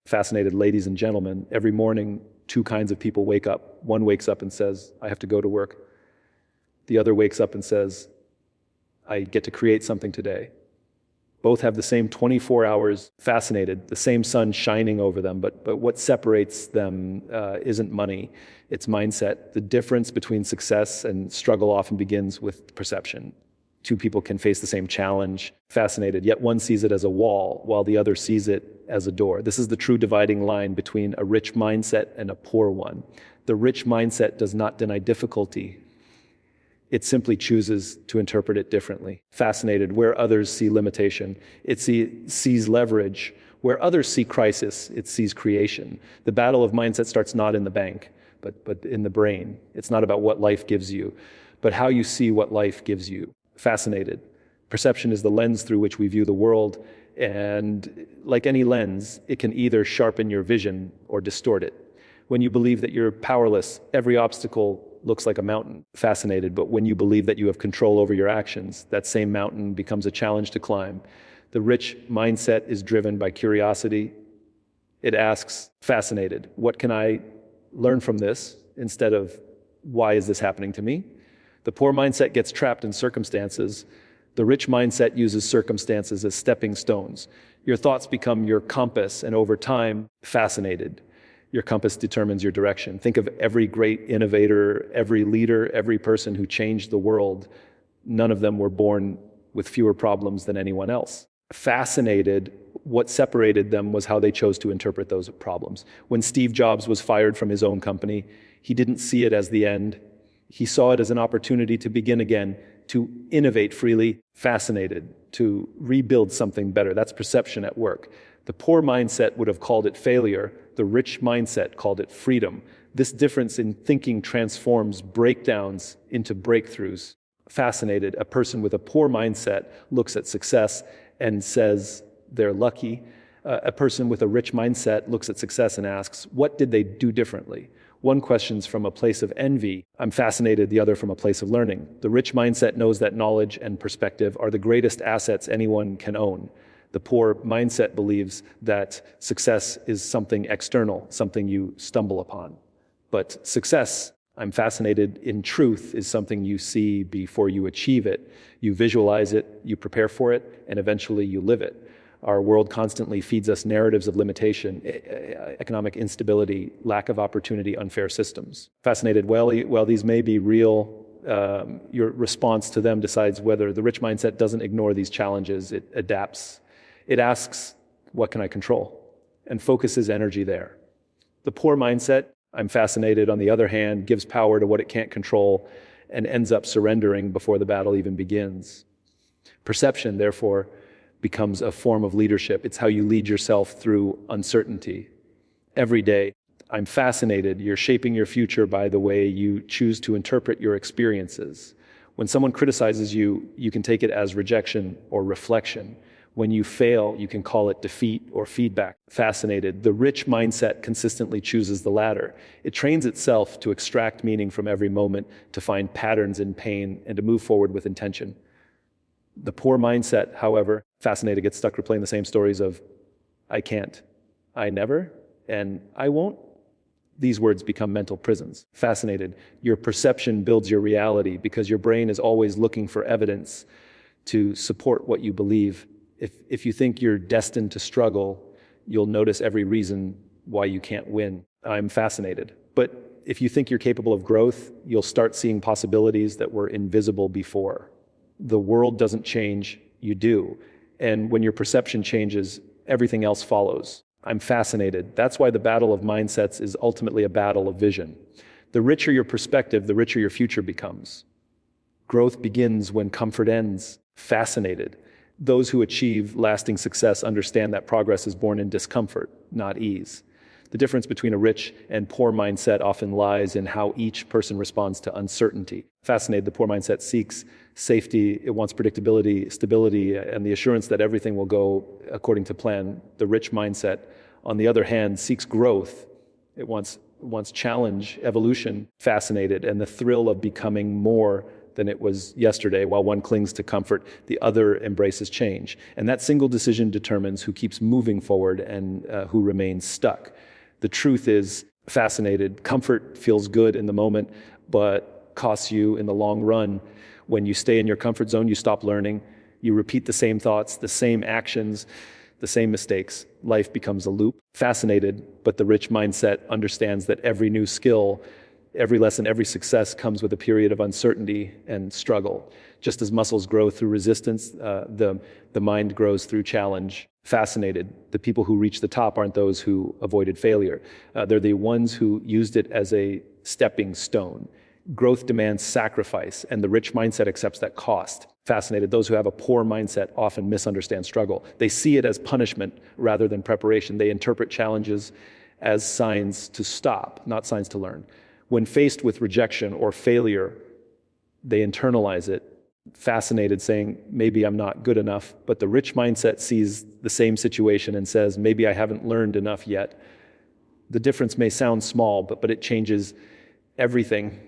Fascinated, ladies and gentlemen, every morning, two kinds of people wake up. One wakes up and says, I have to go to work. The other wakes up and says, I get to create something today. Both have the same 24 hours. Fascinated, the same sun shining over them, but what separates them isn't money, it's mindset. The difference between success and struggle often begins with perception. Two people can face the same challenge. Fascinated, yet one sees it as a wall while the other sees it as a door. This is the true dividing line between a rich mindset and a poor one. The rich mindset does not deny difficulty. It simply chooses to interpret it differently. Fascinated, where others see limitation, it sees leverage. Where others see crisis, it sees creation. The battle of mindset starts not in the bank, but in the brain. It's not about what life gives you, but how you see what life gives you. Fascinated. Perception is the lens through which we view the world, and like any lens, it can either sharpen your vision or distort it. When you believe that you're powerless, every obstacle looks like a mountain. Fascinated, but when you believe that you have control over your actions, that same mountain becomes a challenge to climb. The rich mindset is driven by curiosity. It asks, fascinated, what can I learn from this instead of why is this happening to me? The poor mindset gets trapped in circumstances. The rich mindset uses circumstances as stepping stones. Your thoughts become your compass, and over time, fascinated, your compass determines your direction. Think of every great innovator, every leader, every person who changed the world. None of them were born with fewer problems than anyone else. Fascinated, what separated them was how they chose to interpret those problems. When Steve Jobs was fired from his own company, he didn't see it as the end. He saw it as an opportunity to begin again, to innovate freely. Fascinated, to rebuild something better. That's perception at work. The poor mindset would have called it failure. The rich mindset called it freedom. This difference in thinking transforms breakdowns into breakthroughs. Fascinated, a person with a poor mindset looks at success and says they're lucky. A person with a rich mindset looks at success and asks, what did they do differently? One questions from a place of envy. I'm fascinated, the other from a place of learning. The rich mindset knows that knowledge and perspective are the greatest assets anyone can own. The poor mindset believes that success is something external, something you stumble upon. But success, I'm fascinated, in truth, is something you see before you achieve it. You visualize it, you prepare for it, and eventually you live it. Our world constantly feeds us narratives of limitation, economic instability, lack of opportunity, unfair systems. Fascinated, while these may be real, your response to them decides whether the rich mindset doesn't ignore these challenges, it adapts. It asks, what can I control? And focuses energy there. The poor mindset, I'm fascinated, on the other hand, gives power to what it can't control and ends up surrendering before the battle even begins. Perception, therefore, becomes a form of leadership. It's how you lead yourself through uncertainty. Every day, I'm fascinated, you're shaping your future by the way you choose to interpret your experiences. When someone criticizes you, you can take it as rejection or reflection. When you fail, you can call it defeat or feedback. Fascinated, the rich mindset consistently chooses the latter. It trains itself to extract meaning from every moment, to find patterns in pain, and to move forward with intention. The poor mindset, however, fascinated, gets stuck replaying the same stories of, I can't, I never, and I won't. These words become mental prisons. Fascinated, your perception builds your reality because your brain is always looking for evidence to support what you believe. If you think you're destined to struggle, you'll notice every reason why you can't win. I'm fascinated. But if you think you're capable of growth, you'll start seeing possibilities that were invisible before. The world doesn't change, you do. And when your perception changes, everything else follows. I'm fascinated. That's why the battle of mindsets is ultimately a battle of vision. The richer your perspective, the richer your future becomes. Growth begins when comfort ends. Fascinated. Those who achieve lasting success understand that progress is born in discomfort, not ease. The difference between a rich and poor mindset often lies in how each person responds to uncertainty. Fascinated, the poor mindset seeks safety, it wants predictability, stability, and the assurance that everything will go according to plan. The rich mindset, on the other hand, seeks growth. It wants challenge, evolution. Fascinated, and the thrill of becoming more than it was yesterday. While one clings to comfort, the other embraces change. And that single decision determines who keeps moving forward and who remains stuck. The truth is, fascinated, comfort feels good in the moment, but costs you in the long run. When you stay in your comfort zone, you stop learning. You repeat the same thoughts, the same actions, the same mistakes. Life becomes a loop. Fascinated, but the rich mindset understands that every new skill, every lesson, every success comes with a period of uncertainty and struggle. Just as muscles grow through resistance, the mind grows through challenge. Fascinated, the people who reach the top aren't those who avoided failure. They're the ones who used it as a stepping stone. Growth demands sacrifice, and the rich mindset accepts that cost. Fascinated, those who have a poor mindset often misunderstand struggle. They see it as punishment rather than preparation. They interpret challenges as signs to stop, not signs to learn. When faced with rejection or failure, they internalize it. Fascinated, saying, maybe I'm not good enough, but the rich mindset sees the same situation and says, maybe I haven't learned enough yet. The difference may sound small, but it changes everything.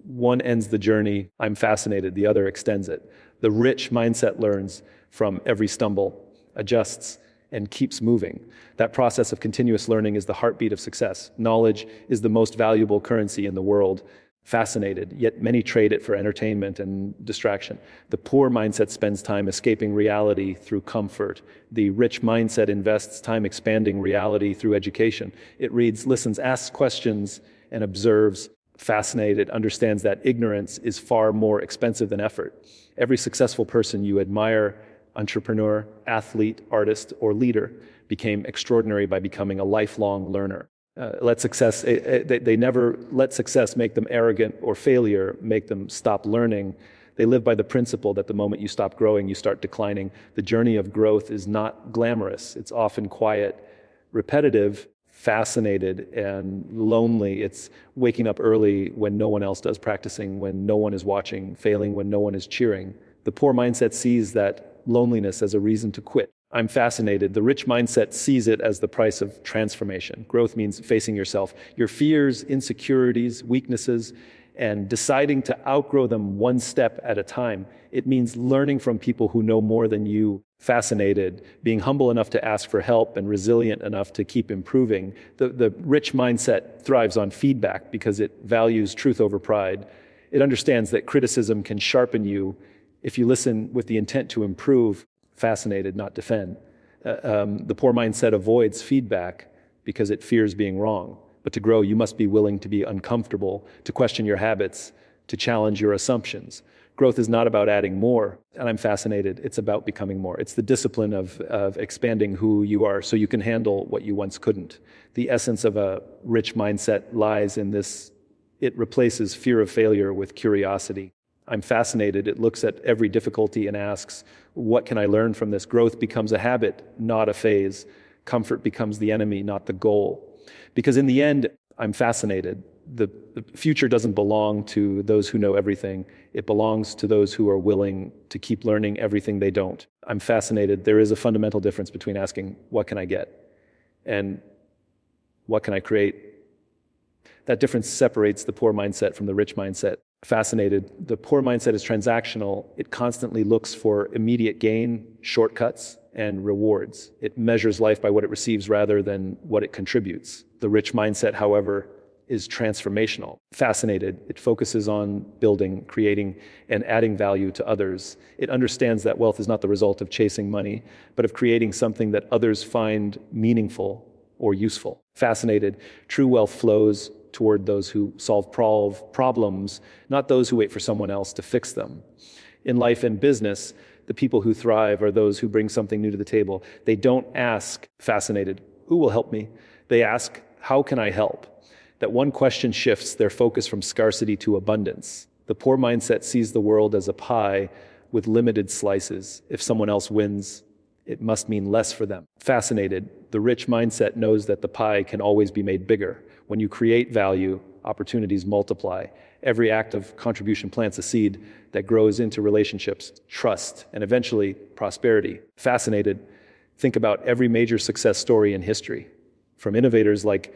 One ends the journey, I'm fascinated, the other extends it. The rich mindset learns from every stumble, adjusts, and keeps moving. That process of continuous learning is the heartbeat of success. Knowledge is the most valuable currency in the world. Fascinated, yet many trade it for entertainment and distraction. The poor mindset spends time escaping reality through comfort. The rich mindset invests time expanding reality through education. It reads, listens, asks questions, and observes. Fascinated, understands that ignorance is far more expensive than effort. Every successful person you admire, entrepreneur, athlete, artist, or leader, became extraordinary by becoming a lifelong learner. They never let success make them arrogant or failure make them stop learning. They live by the principle that the moment you stop growing, you start declining. The journey of growth is not glamorous. It's often quiet, repetitive, fascinated, and lonely. It's waking up early when no one else does, practicing when no one is watching, failing when no one is cheering. The poor mindset sees that loneliness as a reason to quit. I'm fascinated. The rich mindset sees it as the price of transformation. Growth means facing yourself, your fears, insecurities, weaknesses, and deciding to outgrow them one step at a time. It means learning from people who know more than you. Fascinated, being humble enough to ask for help and resilient enough to keep improving. The rich mindset thrives on feedback because it values truth over pride. It understands that criticism can sharpen you if you listen with the intent to improve. Fascinated, not defend. The poor mindset avoids feedback because it fears being wrong. But to grow, you must be willing to be uncomfortable, to question your habits, to challenge your assumptions. Growth is not about adding more, and I'm fascinated. It's about becoming more. It's the discipline of expanding who you are so you can handle what you once couldn't. The essence of a rich mindset lies in this. It replaces fear of failure with curiosity. I'm fascinated. It looks at every difficulty and asks, what can I learn from this? Growth becomes a habit, not a phase. Comfort becomes the enemy, not the goal. Because in the end, I'm fascinated. The future doesn't belong to those who know everything. It belongs to those who are willing to keep learning everything they don't. I'm fascinated. There is a fundamental difference between asking, what can I get? And what can I create? That difference separates the poor mindset from the rich mindset. Fascinated. The poor mindset is transactional. It constantly looks for immediate gain, shortcuts, and rewards. It measures life by what it receives rather than what it contributes. The rich mindset, however, is transformational. Fascinated. It focuses on building, creating, and adding value to others. It understands that wealth is not the result of chasing money, but of creating something that others find meaningful or useful. Fascinated. True wealth flows toward those who solve problems, not those who wait for someone else to fix them. In life and business, the people who thrive are those who bring something new to the table. They don't ask, fascinated, who will help me? They ask, how can I help? That one question shifts their focus from scarcity to abundance. The poor mindset sees the world as a pie with limited slices. If someone else wins, it must mean less for them. Fascinated, the rich mindset knows that the pie can always be made bigger. When you create value, opportunities multiply. Every act of contribution plants a seed that grows into relationships, trust, and eventually prosperity. Fascinated, think about every major success story in history. From innovators like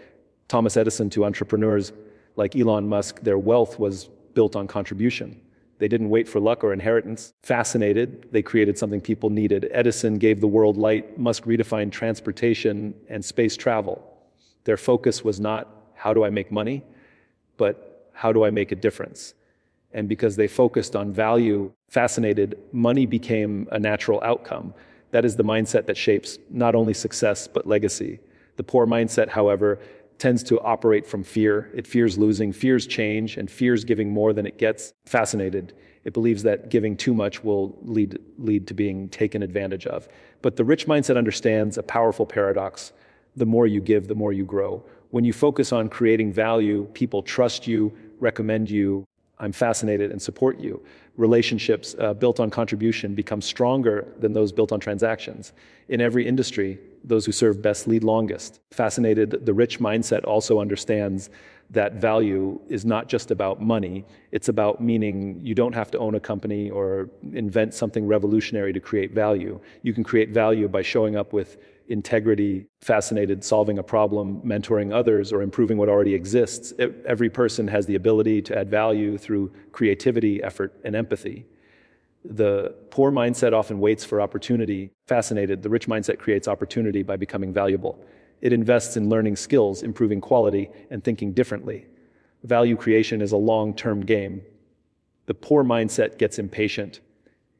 Thomas Edison to entrepreneurs like Elon Musk, their wealth was built on contribution. They didn't wait for luck or inheritance. Fascinated, they created something people needed. Edison gave the world light. Musk redefined transportation and space travel. Their focus was not, how do I make money, but how do I make a difference? And because they focused on value, fascinated, money became a natural outcome. That is the mindset that shapes not only success, but legacy. The poor mindset, however, tends to operate from fear. It fears losing, fears change, and fears giving more than it gets. Fascinated, it believes that giving too much will lead to being taken advantage of. But the rich mindset understands a powerful paradox. The more you give, the more you grow. When you focus on creating value, people trust you, recommend you, I'm fascinated, and support you. Relationships built on contribution become stronger than those built on transactions. In every industry, those who serve best lead longest. Fascinated, the rich mindset also understands that value is not just about money. It's about meaning. You don't have to own a company or invent something revolutionary to create value. You can create value by showing up with integrity, fascinated, solving a problem, mentoring others, or improving what already exists. Every person has the ability to add value through creativity, effort, and empathy. The poor mindset often waits for opportunity. Fascinated, the rich mindset creates opportunity by becoming valuable. It invests in learning skills, improving quality, and thinking differently. Value creation is a long-term game. The poor mindset gets impatient.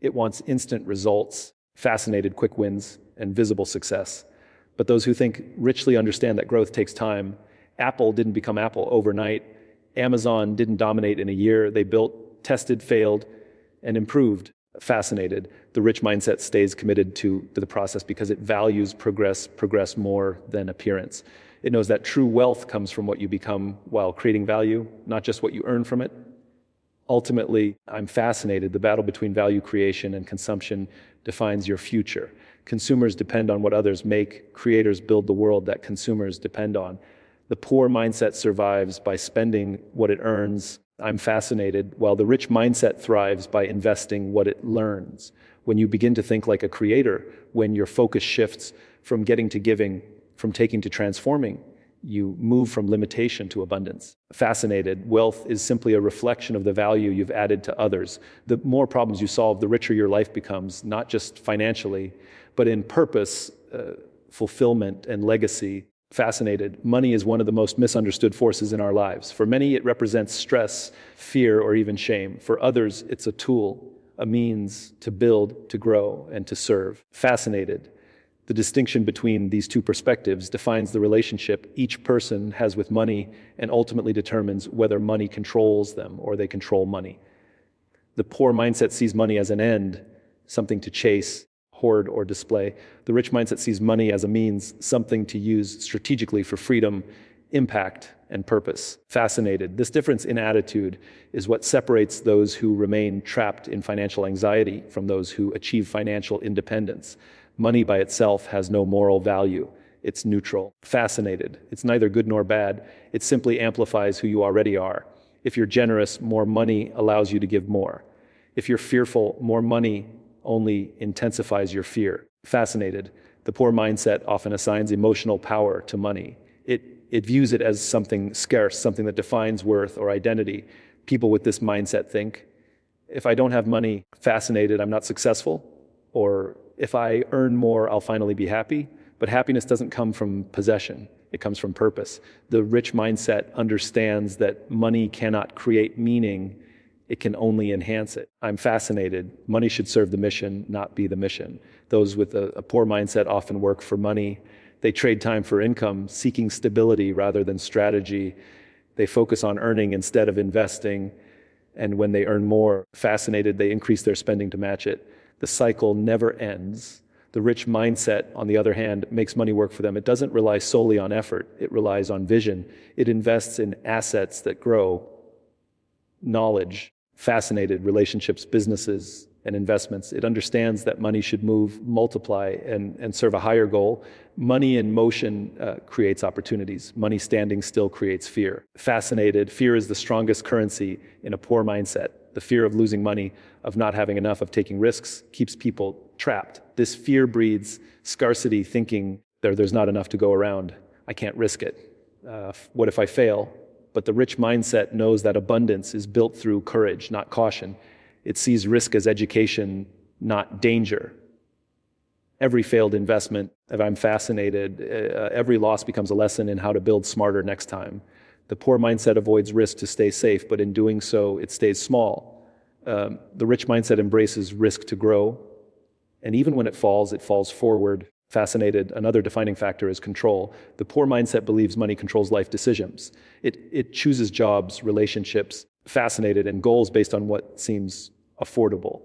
It wants instant results, fascinated, quick wins, and visible success. But those who think richly understand that growth takes time. Apple didn't become Apple overnight. Amazon didn't dominate in a year. They built, tested, failed, and improved. Fascinated, the rich mindset stays committed to the process because it values progress more than appearance. It knows that true wealth comes from what you become while creating value, not just what you earn from it. Ultimately, I'm fascinated. The battle between value creation and consumption defines your future. Consumers depend on what others make. Creators build the world that consumers depend on. The poor mindset survives by spending what it earns. I'm fascinated, while the rich mindset thrives by investing what it learns. When you begin to think like a creator, when your focus shifts from getting to giving, from taking to transforming, you move from limitation to abundance. Fascinated, wealth is simply a reflection of the value you've added to others. The more problems you solve, the richer your life becomes, not just financially, but in purpose, fulfillment, and legacy. Fascinated, money is one of the most misunderstood forces in our lives. For many, it represents stress, fear, or even shame. For others, it's a tool, a means to build, to grow, and to serve. Fascinated, the distinction between these two perspectives defines the relationship each person has with money and ultimately determines whether money controls them or they control money. The poor mindset sees money as an end, something to chase, hoard, or display. The rich mindset sees money as a means, something to use strategically for freedom, impact, and purpose. Fascinated. This difference in attitude is what separates those who remain trapped in financial anxiety from those who achieve financial independence. Money by itself has no moral value. It's neutral. Fascinated. It's neither good nor bad. It simply amplifies who you already are. If you're generous, more money allows you to give more. If you're fearful, more money only intensifies your fear. Fascinated, the poor mindset often assigns emotional power to money. It views it as something scarce, something that defines worth or identity. People with this mindset think, if I don't have money, fascinated, I'm not successful, or if I earn more, I'll finally be happy. But happiness doesn't come from possession. It comes from purpose. The rich mindset understands that money cannot create meaning. It can only enhance it. I'm fascinated. Money should serve the mission, not be the mission. Those with a poor mindset often work for money. They trade time for income, seeking stability rather than strategy. They focus on earning instead of investing. And when they earn more, fascinated, they increase their spending to match it. The cycle never ends. The rich mindset, on the other hand, makes money work for them. It doesn't rely solely on effort. It relies on vision. It invests in assets that grow, knowledge, fascinated, relationships, businesses, and investments. It understands that money should move, multiply, and serve a higher goal. Money in motion creates opportunities. Money standing still creates fear. Fascinated, fear is the strongest currency in a poor mindset. The fear of losing money, of not having enough, of taking risks, keeps people trapped. This fear breeds scarcity, thinking there's not enough to go around. I can't risk it. What if I fail? But the rich mindset knows that abundance is built through courage, not caution. It sees risk as education, not danger. Every failed investment, if I'm fascinated, every loss becomes a lesson in how to build smarter next time. The poor mindset avoids risk to stay safe, but in doing so, it stays small. The rich mindset embraces risk to grow, and even when it falls forward. Fascinated, another defining factor is control. The poor mindset believes money controls life decisions. It chooses jobs, relationships, fascinated, and goals based on what seems affordable.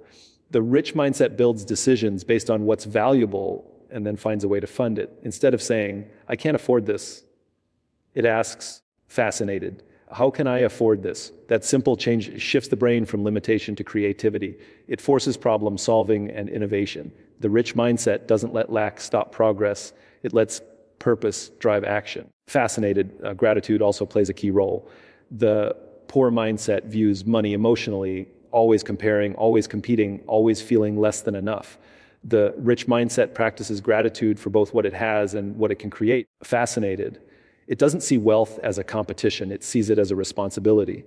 The rich mindset builds decisions based on what's valuable and then finds a way to fund it. Instead of saying, I can't afford this, it asks, fascinated, how can I afford this? That simple change shifts the brain from limitation to creativity. It forces problem solving and innovation. The rich mindset doesn't let lack stop progress. It lets purpose drive action. Fascinated, gratitude also plays a key role. The poor mindset views money emotionally, always comparing, always competing, always feeling less than enough. The rich mindset practices gratitude for both what it has and what it can create. Fascinated, it doesn't see wealth as a competition, it sees it as a responsibility.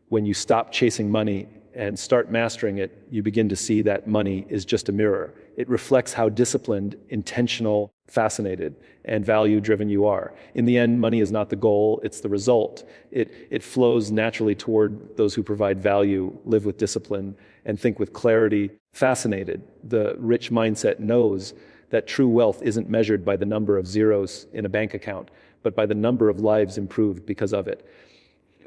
When you stop chasing money and start mastering it, you begin to see that money is just a mirror. It reflects how disciplined, intentional, fascinated, and value-driven you are. In the end, money is not the goal, it's the result. It flows naturally toward those who provide value, live with discipline, and think with clarity. Fascinated, the rich mindset knows that true wealth isn't measured by the number of zeros in a bank account, but by the number of lives improved because of it.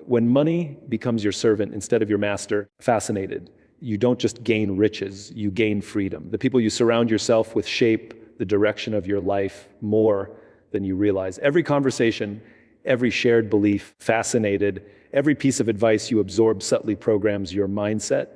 When money becomes your servant instead of your master, fascinated, you don't just gain riches, you gain freedom. The people you surround yourself with shape the direction of your life more than you realize. Every conversation, every shared belief, fascinated, every piece of advice you absorb subtly programs your mindset.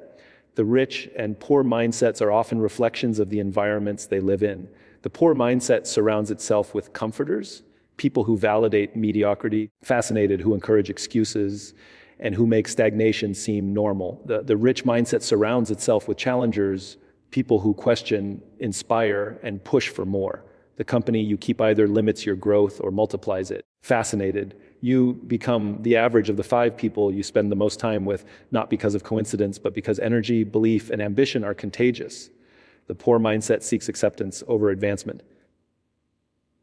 The rich and poor mindsets are often reflections of the environments they live in. The poor mindset surrounds itself with comforters, people who validate mediocrity, fascinated, who encourage excuses, and who make stagnation seem normal. The rich mindset surrounds itself with challengers, people who question, inspire, and push for more. The company you keep either limits your growth or multiplies it. Fascinated, you become the average of the 5 people you spend the most time with, not because of coincidence, but because energy, belief, and ambition are contagious. The poor mindset seeks acceptance over advancement.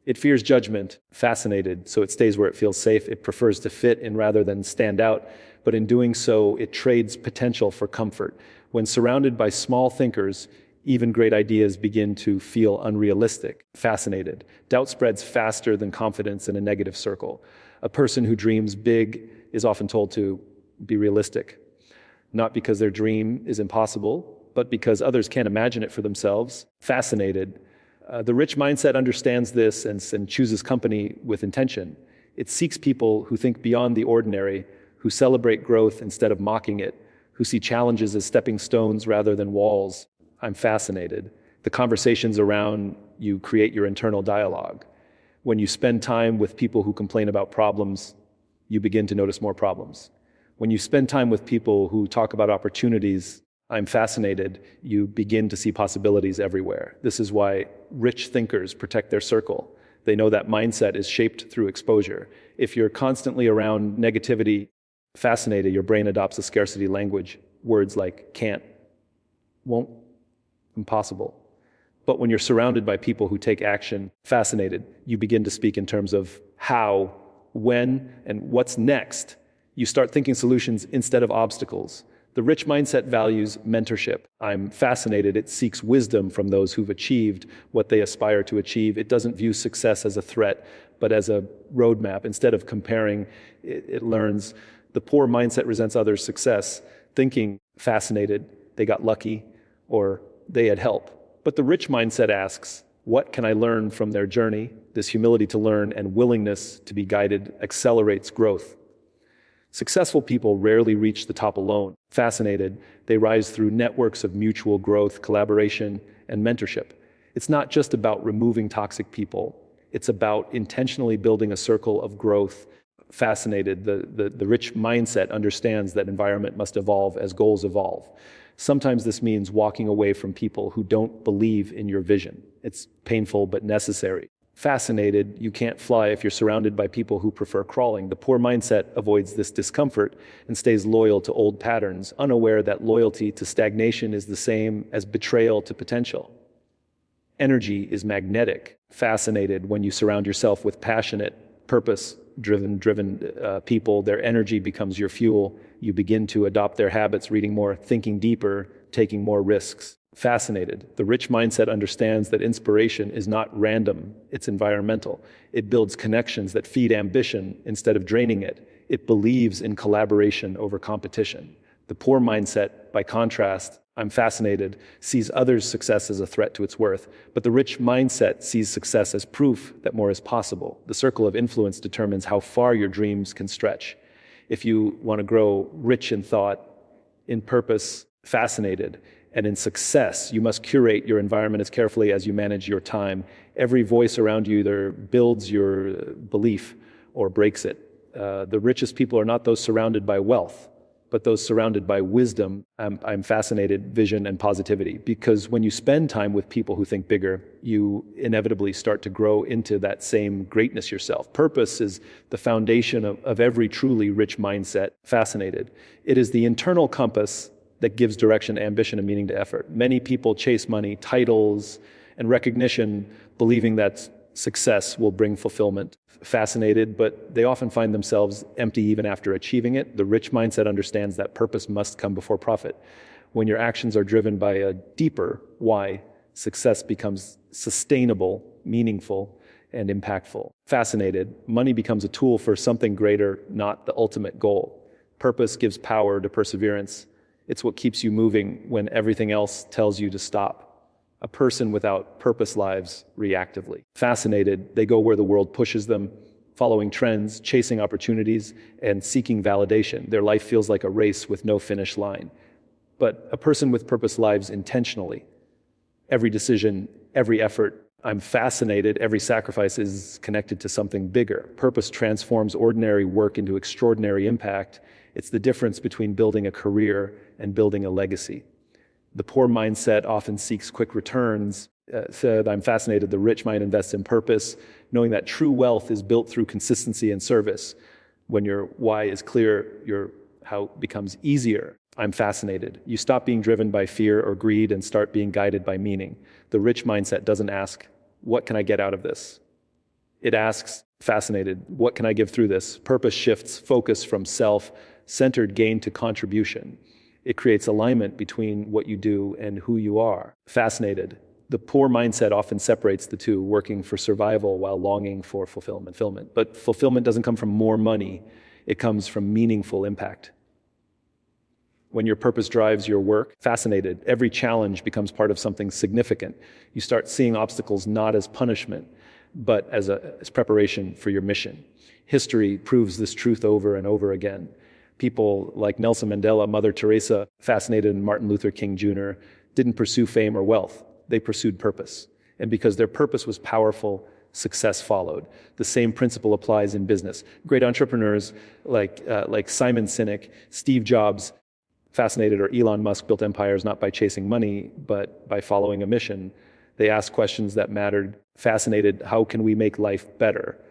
It fears judgment, fascinated, so it stays where it feels safe. It prefers to fit in rather than stand out, but in doing so, it trades potential for comfort. When surrounded by small thinkers, even great ideas begin to feel unrealistic. Fascinated, doubt spreads faster than confidence in a negative circle. A person who dreams big is often told to be realistic, not because their dream is impossible, but because others can't imagine it for themselves. Fascinated, the rich mindset understands this and chooses company with intention. It seeks people who think beyond the ordinary, who celebrate growth instead of mocking it, who see challenges as stepping stones rather than walls. I'm fascinated. The conversations around you create your internal dialogue. When you spend time with people who complain about problems, you begin to notice more problems. When you spend time with people who talk about opportunities, I'm fascinated, you begin to see possibilities everywhere. This is why rich thinkers protect their circle. They know that mindset is shaped through exposure. If you're constantly around negativity, fascinated, your brain adopts a scarcity language. Words like can't, won't, impossible. But when you're surrounded by people who take action, fascinated, you begin to speak in terms of how, when, and what's next. You start thinking solutions instead of obstacles. The rich mindset values mentorship. I'm fascinated. It seeks wisdom from those who've achieved what they aspire to achieve. It doesn't view success as a threat, but as a roadmap. Instead of comparing, it learns. The poor mindset resents others' success, thinking, fascinated, they got lucky, or they had help. But the rich mindset asks, what can I learn from their journey? This humility to learn and willingness to be guided accelerates growth. Successful people rarely reach the top alone. Fascinated, they rise through networks of mutual growth, collaboration, and mentorship. It's not just about removing toxic people. It's about intentionally building a circle of growth. Fascinated, the rich mindset understands that environment must evolve as goals evolve. Sometimes this means walking away from people who don't believe in your vision. It's painful but necessary. Fascinated, you can't fly if you're surrounded by people who prefer crawling. The poor mindset avoids this discomfort and stays loyal to old patterns, unaware that loyalty to stagnation is the same as betrayal to potential. Energy is magnetic. Fascinated, when you surround yourself with passionate, purpose-driven people, their energy becomes your fuel. You begin to adopt their habits, reading more, thinking deeper, taking more risks. Fascinated, the rich mindset understands that inspiration is not random, it's environmental. It builds connections that feed ambition instead of draining it. It believes in collaboration over competition. The poor mindset, by contrast, I'm fascinated, sees others' success as a threat to its worth, but the rich mindset sees success as proof that more is possible. The circle of influence determines how far your dreams can stretch. If you want to grow rich in thought, in purpose, fascinated, and in success, you must curate your environment as carefully as you manage your time. Every voice around you either builds your belief or breaks it. The richest people are not those surrounded by wealth, but those surrounded by wisdom. I'm fascinated, vision, and positivity, because when you spend time with people who think bigger, you inevitably start to grow into that same greatness yourself. Purpose is the foundation of every truly rich mindset. Fascinated. It is the internal compass that gives direction, ambition, and meaning to effort. Many people chase money, titles, and recognition, believing that success will bring fulfillment. Fascinated, but they often find themselves empty even after achieving it. The rich mindset understands that purpose must come before profit. When your actions are driven by a deeper why, success becomes sustainable, meaningful, and impactful. Fascinated, money becomes a tool for something greater, not the ultimate goal. Purpose gives power to perseverance. It's what keeps you moving when everything else tells you to stop. A person without purpose lives reactively. Fascinated, they go where the world pushes them, following trends, chasing opportunities, and seeking validation. Their life feels like a race with no finish line. But a person with purpose lives intentionally. Every decision, every effort, I'm fascinated, every sacrifice is connected to something bigger. Purpose transforms ordinary work into extraordinary impact. It's the difference between building a career and building a legacy. The poor mindset often seeks quick returns. Said, I'm fascinated, the rich mind invests in purpose, knowing that true wealth is built through consistency and service. When your why is clear, your how becomes easier. I'm fascinated. You stop being driven by fear or greed and start being guided by meaning. The rich mindset doesn't ask, what can I get out of this? It asks, fascinated, what can I give through this? Purpose shifts focus from self-centered gain to contribution. It creates alignment between what you do and who you are. Fascinated. The poor mindset often separates the two, working for survival while longing for fulfillment. But fulfillment doesn't come from more money. It comes from meaningful impact. When your purpose drives your work, fascinated, every challenge becomes part of something significant. You start seeing obstacles not as punishment, but as preparation for your mission. History proves this truth over and over again. People like Nelson Mandela, Mother Teresa, fascinated, and Martin Luther King Jr. didn't pursue fame or wealth. They pursued purpose. And because their purpose was powerful, success followed. The same principle applies in business. Great entrepreneurs like Simon Sinek, Steve Jobs, fascinated, or Elon Musk built empires not by chasing money, but by following a mission. They asked questions that mattered. Fascinated, how can we make life better?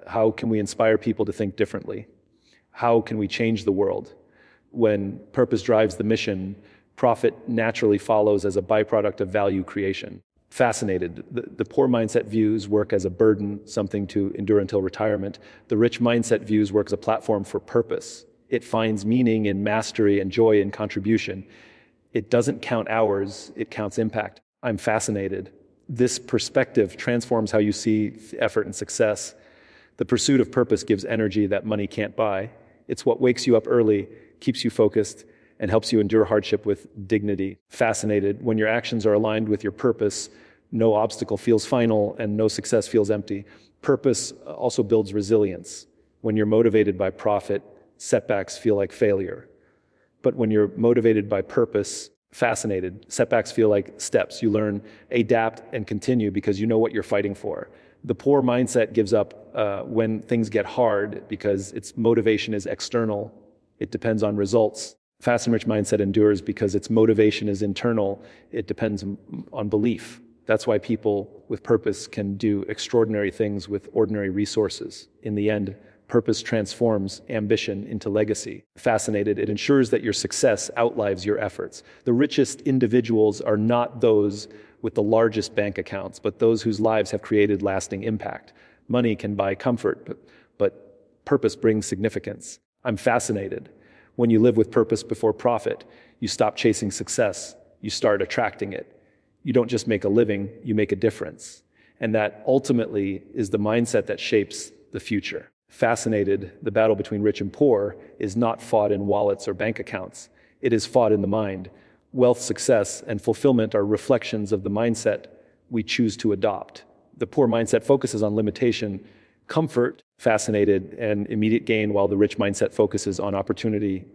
How can we inspire people to think differently? How can we change the world? When purpose drives the mission, profit naturally follows as a byproduct of value creation. Fascinated, the poor mindset views work as a burden, something to endure until retirement. The rich mindset views work as a platform for purpose. It finds meaning in mastery and joy in contribution. It doesn't count hours, it counts impact. I'm fascinated. This perspective transforms how you see effort and success. The pursuit of purpose gives energy that money can't buy. It's what wakes you up early, keeps you focused, and helps you endure hardship with dignity. Fascinated, when your actions are aligned with your purpose, no obstacle feels final and no success feels empty. Purpose also builds resilience. When you're motivated by profit, setbacks feel like failure. But when you're motivated by purpose, fascinated, setbacks feel like steps. You learn, adapt, and continue because you know what you're fighting for. The poor mindset gives up when things get hard because its motivation is external. It depends on results. Fast and rich mindset endures because its motivation is internal. It depends on belief. That's why people with purpose can do extraordinary things with ordinary resources. In the end, purpose transforms ambition into legacy. Fascinated, it ensures that your success outlives your efforts. The richest individuals are not those with the largest bank accounts, but those whose lives have created lasting impact. Money can buy comfort, but purpose brings significance. I'm fascinated. When you live with purpose before profit, you stop chasing success, you start attracting it. You don't just make a living, you make a difference. And that ultimately is the mindset that shapes the future. Fascinated, the battle between rich and poor is not fought in wallets or bank accounts. It is fought in the mind. Wealth, success, and fulfillment are reflections of the mindset we choose to adopt. The poor mindset focuses on limitation, comfort, fascinated, and immediate gain, while the rich mindset focuses on opportunity,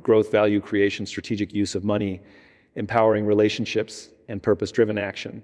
growth, value creation, strategic use of money, empowering relationships, and purpose-driven action.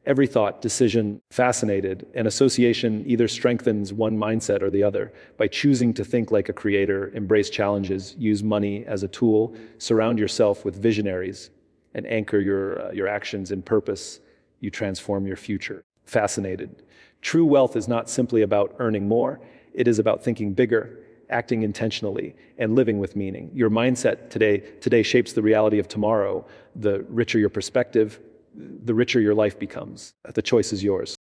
Every thought, decision, fascinated, and association either strengthens one mindset or the other. By choosing to think like a creator, embrace challenges, use money as a tool, surround yourself with visionaries, and anchor your actions in purpose, you transform your future. Fascinated. True wealth is not simply about earning more. It is about thinking bigger, acting intentionally, and living with meaning. Your mindset today shapes the reality of tomorrow. The richer your perspective, the richer your life becomes. The choice is yours.